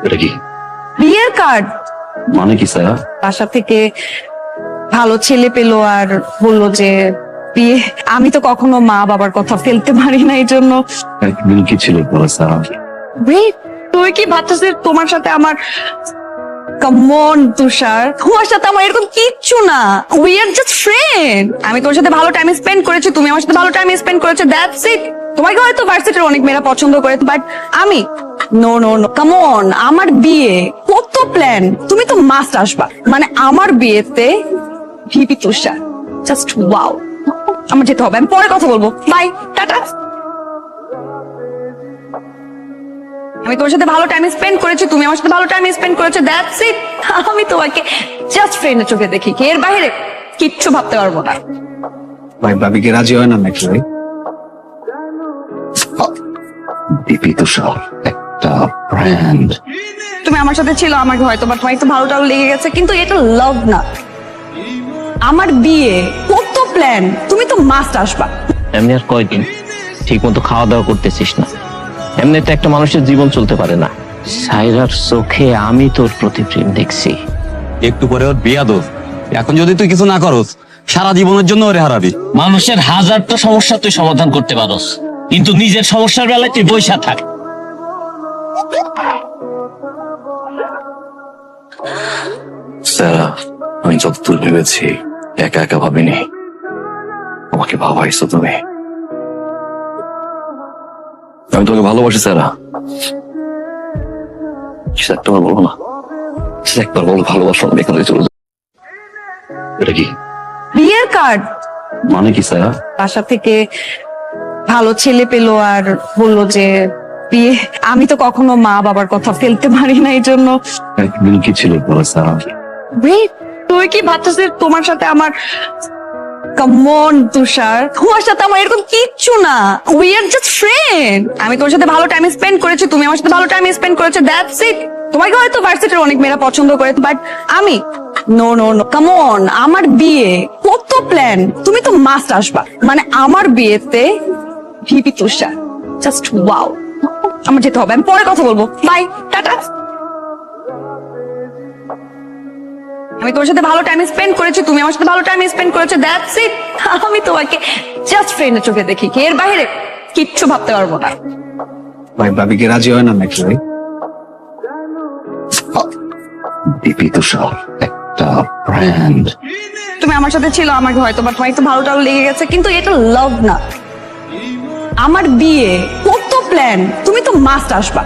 এটা কি? বিয়ের কার্ড। মানে কি স্যার? বাসা থেকে ভালো ছেলে পেলো আর বললো যে বিয়ে। আমি তো কখনো মা বাবার কথা ফেলতে পারি না, এই জন্য। একদিন কি ছিল বলো স্যার? Wait, তুই কি ভাবছিস তোমার সাথে আমার? কামন তুষার, তোমার সাথে আমার এরকম কিচ্ছু না। We are just friend. আমি তোর সাথে ভালো টাইম স্পেন্ড করেছি, তুমি আমার সাথে ভালো টাইম স্পেন্ড করেছো, দ্যাটস ইট। তোমাকে হয়তো ভার্সিটির অনেক মেয়েরা পছন্দ করে, বাট আমি নো নো নো। কামন, আমার বিয়ে, কত প্ল্যান। তুমি তো মাস্ট আসবা, মানে আমার বিয়েতে ভিপি তুষার, জাস্ট ওয়াও। আমার যেতে হবে, আমি পরে কথা বলবো, বাই, টাটা। আমি তোমার সাথে ভালো টাইম স্পেন্ড করেছি, তুমি আমার সাথে ভালো টাইম স্পেন্ড করেছো, দ্যাটস ইট। আমি তোমাকে জাস্ট ফ্রেন্ডের চোখে দেখি, এর বাইরে কিচ্ছু ভাবতে পারবো না। ভাই ভাবি কি রাজি হয় না নাকি ভাই? দিপি তুষার একটা ব্র্যান্ড। তুমি আমার সাথে ছিল, আমাকে হয়তো বা তোমার একটু ভালো টালো লেগে গেছে, কিন্তু এটা লাভ না। আমার বিয়ে, কত প্ল্যান, তুমি তো মাস্ট আসবা। এমনি আর কয়দিন ঠিক মতো খাওয়া দাওয়া করতেছিস না, এমনিতে একটা মানুষের জীবন চলতে পারে না। সাইরার চোখে আমি তোর প্রতি প্রেম দেখছি। একটু পরে ওর বিয়া দোষ। এখন যদি তুই কিছু না করস, সারা জীবনের জন্য ওরে হারাবি। মানুষের হাজারটা সমস্যা তুই সমাধান করতে পারস, কিন্তু নিজের সমস্যার বেলায় তুই বইসা থাক। স্যার, আমি যতদূর ভেবেছি একা একা ভাবিনি, আমাকে ভাবাইছো তুমি। আমি তোমাকে ভালোবাসি স্যার। একবার বলো না, একবার বলো ভালোবাসো, আমি এখান থেকে চলে যাবো। এটা কি? বিয়ের কার্ড। মানে কি স্যার? বাসা থেকে ভালো ছেলে পেলো আর বললো যে বিয়ে। আমি তো কখনো মা বাবার কথা ফেলতে পারি না, এই জন্য। একদিন কি ছিল বলো স্যার? Wait, তুই কি ভাবছিস তোমার সাথে আমার? কামন তুষার, তোমার সাথে আমার এরকম কিচ্ছু না। We are just friend. আমি তোর সাথে ভালো টাইম স্পেন্ড করেছি, তুমি আমার সাথে ভালো টাইম স্পেন্ড করেছো, দ্যাটস ইট। তোমাকে হয়তো ভার্সিটির অনেক মেয়েরা পছন্দ করে, বাট আমি নো নো নো। কামন, আমার বিয়ে, কত প্ল্যান, তুমি তো মাস্ট আসবা, মানে আমার বিয়েতে ভিপি তুষার, জাস্ট ওয়াও। আমার যেতে হবে, আমি পরে কথা বলবো, বাই, টাটা। আমি তোর সাথে ভালো টাইম স্পেন্ড করেছি, তুমি আমার সাথে ভালো টাইম স্পেন্ড করেছো, দ্যাটস ইট। আমি তোমাকে জাস্ট ফ্রেন্ডের চোখে দেখি, এর বাইরে কিচ্ছু ভাবতে পারবো না। ভাই ভাবি কি রাজি হয় না নাকি ভাই? দিপি তুষার একটা ব্র্যান্ড। তুমি আমার সাথে ছিল, আমাকে হয়তো বা তোমার একটু ভালো টালো লেগে গেছে, কিন্তু এটা লাভ না। আমার বিয়ে, কত প্ল্যান, তুমি তো মাস্ট আসবা,